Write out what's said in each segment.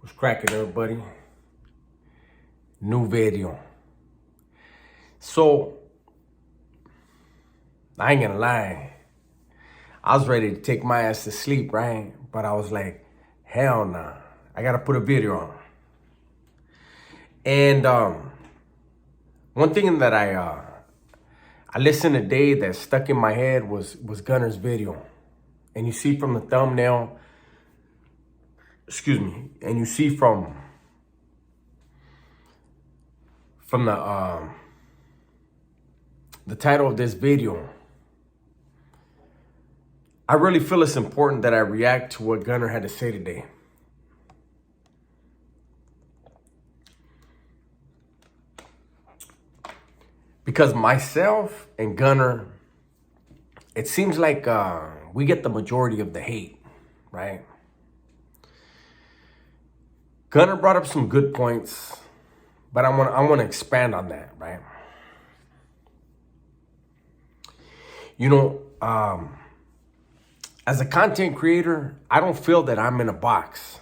What's cracking, everybody? New video. So, I ain't gonna lie. I was ready to take my ass to sleep, right? But I was like, hell nah. I gotta put a video on. And one thing that I listened today that stuck in my head was Gunner's video. And you see from the thumbnail, and you see from the title of this video, I really feel it's important that I react to what Gunner had to say today. Because myself and Gunner, it seems like we get the majority of the hate, right? Gunner brought up some good points, but I want to expand on that, right? You know, as a content creator, I don't feel that I'm in a box.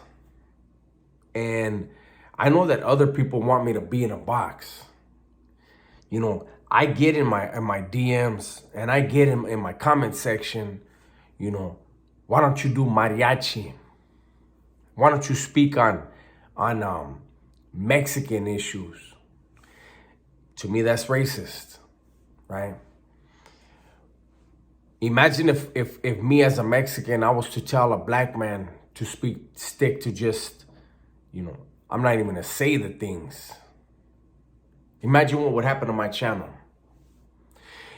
And I know that other people want me to be in a box. You know, I get in my DMs and I get in my comment section, you know, why don't you do mariachi? Why don't you speak on Mexican issues? To me, that's racist, right? Imagine if me as a Mexican, I was to tell a black man to stick to just, you know, I'm not even gonna say the things. Imagine what would happen to my channel.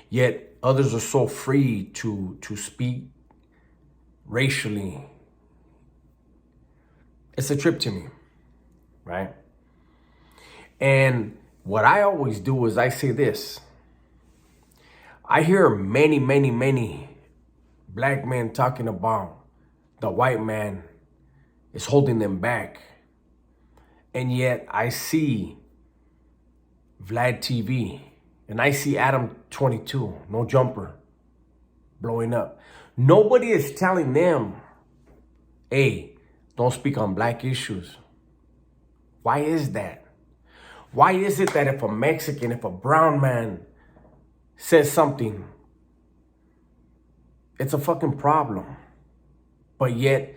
Yet others are so free to speak racially. It's a trip to me, right? And what I always do is I say this. I hear many black men talking about the white man is holding them back. And yet I see Vlad TV and I see Adam 22, no jumper, blowing up. Nobody is telling them, hey, don't speak on black issues. Why is that? Why is it that if a Mexican, if a brown man says something, it's a fucking problem? But yet,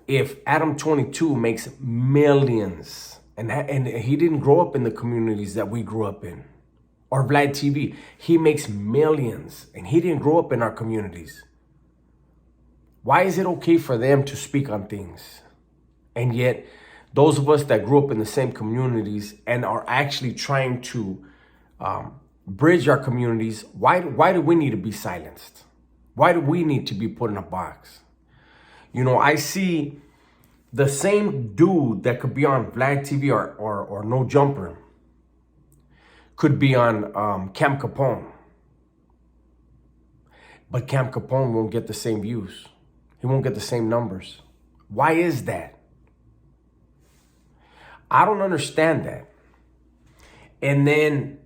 if Adam 22 makes millions, and he didn't grow up in the communities that we grew up in, or Vlad TV, he makes millions, and he didn't grow up in our communities. Why is it okay for them to speak on things? And yet, those of us that grew up in the same communities and are actually trying to bridge our communities, why do we need to be silenced? Why do we need to be put in a box? You know, I see the same dude that could be on Vlad TV or No Jumper could be on Cam Capone. But Cam Capone won't get the same views. He won't get the same numbers. Why is that? I don't understand that. And then,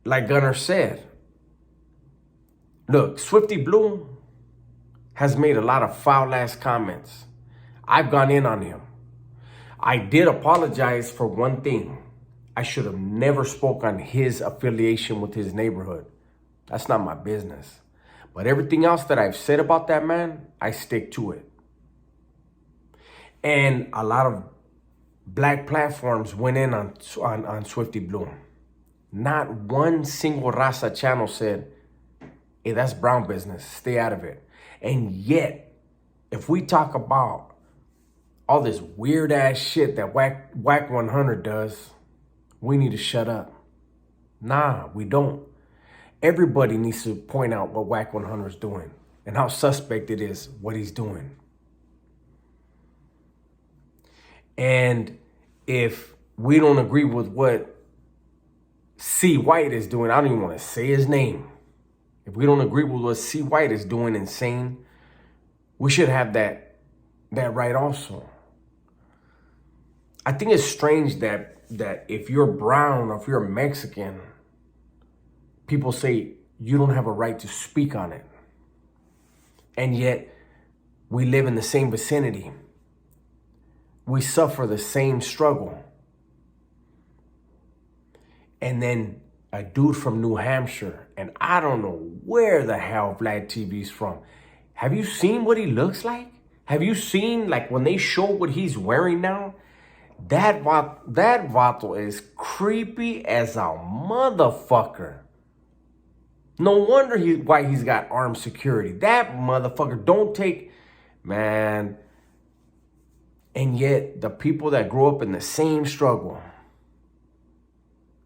like Gunner said, look, Swifty Blue has made a lot of foul-ass comments. I've gone in on him. I did apologize for one thing. I should have never spoke on his affiliation with his neighborhood. That's not my business. But everything else that I've said about that man, I stick to it. And a lot of black platforms went in on Swifty Blue. Not one single Raza channel said, hey, that's brown business, stay out of it. And yet, if we talk about all this weird ass shit that Whack 100 does, we need to shut up. Nah, we don't. Everybody needs to point out what Whack 100 is doing and how suspect it is what he's doing. And if we don't agree with what C. White is doing, I don't even want to say his name. If we don't agree with what C. White is doing insane, we should have that right also. I think it's strange that if you're brown or if you're Mexican, people say you don't have a right to speak on it. And yet we live in the same vicinity. we suffer the same struggle. And then a dude from New Hampshire, and I don't know where the hell Vlad TV's from. Have you seen what he looks like? Have you seen, like, when they show what he's wearing now? That vato is creepy as a motherfucker. No wonder why he's got armed security. That motherfucker don't take, man. And yet, the people that grow up in the same struggle,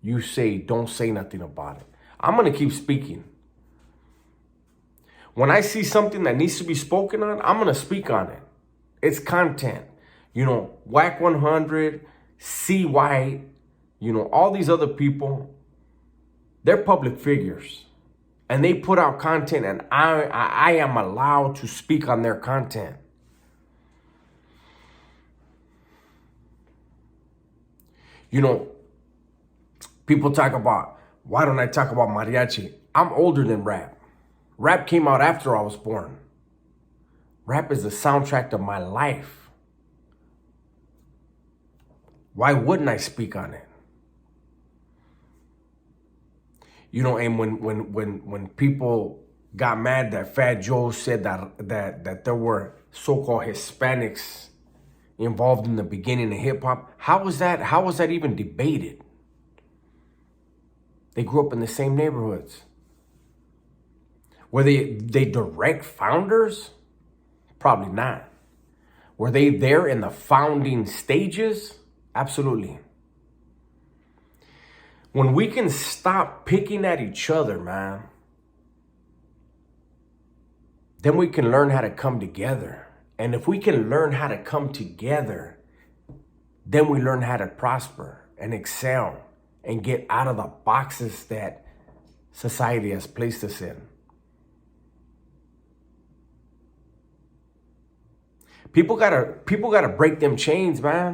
you say, don't say nothing about it. I'm going to keep speaking. When I see something that needs to be spoken on, I'm going to speak on it. It's content. You know, Whack 100, C White, you know, all these other people, they're public figures. And they put out content, and I am allowed to speak on their content. You know, people talk about, why don't I talk about mariachi? I'm older than rap. Rap came out after I was born. Rap is the soundtrack of my life. Why wouldn't I speak on it? You know, and when people got mad that Fat Joe said that there were so-called Hispanics involved in the beginning of hip hop, how was that even debated? They grew up in the same neighborhoods. Were they direct founders? Probably not. Were they there in the founding stages? Absolutely. When we can stop picking at each other, man, then we can learn how to come together. And if we can learn how to come together, then we learn how to prosper and excel and get out of the boxes that society has placed us in. People gotta break them chains, man.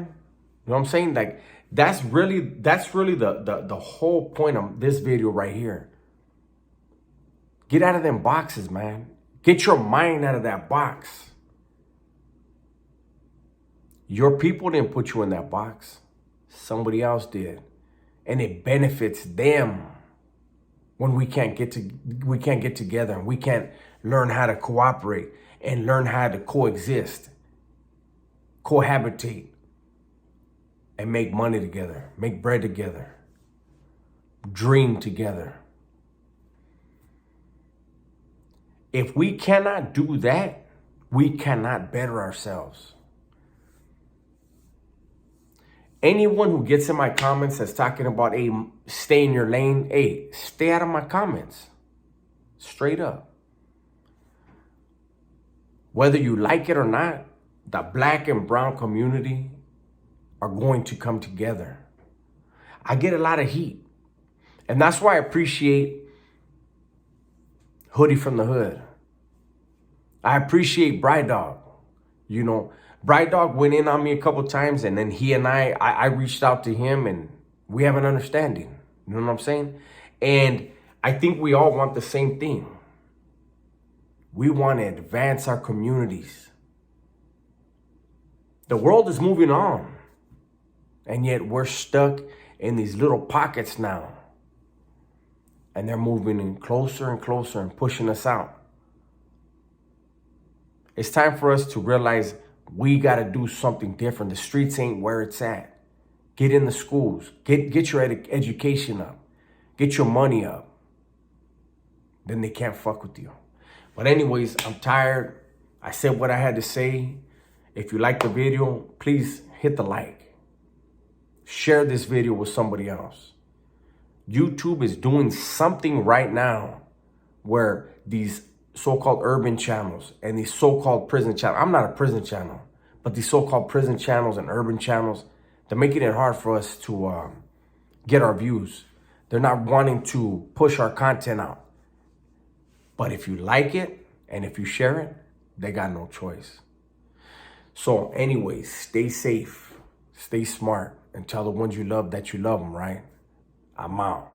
You know what I'm saying? Like, that's really the whole point of this video right here. Get out of them boxes, man. Get your mind out of that box. Your people didn't put you in that box. Somebody else did. And it benefits them when we can't get together and we can't learn how to cooperate and learn how to coexist, cohabitate, and make money together, make bread together, dream together. If we cannot do that, we cannot better ourselves. Anyone who gets in my comments that's talking about, hey, stay in your lane, hey, stay out of my comments. Straight up. Whether you like it or not, the black and brown community are going to come together. I get a lot of heat. And that's why I appreciate Hoodie from the Hood. I appreciate Bride Dog. You know, Bride Dog went in on me a couple times, and then he and I reached out to him, and we have an understanding. You know what I'm saying? And I think we all want the same thing. We want to advance our communities. The world is moving on. And yet we're stuck in these little pockets now. And they're moving in closer and closer and pushing us out. It's time for us to realize we got to do something different. The streets ain't where it's at. Get in the schools. Get your education up. Get your money up. Then they can't fuck with you. But anyways, I'm tired. I said what I had to say. If you like the video, please hit the like. Share this video with somebody else. YouTube is doing something right now where these so-called urban channels and these so-called prison channels, I'm not a prison channel, but these so-called prison channels and urban channels, they're making it hard for us to get our views. They're not wanting to push our content out. But if you like it and if you share it, they got no choice. So anyways, stay safe, stay smart, and tell the ones you love that you love them, right? I'm out.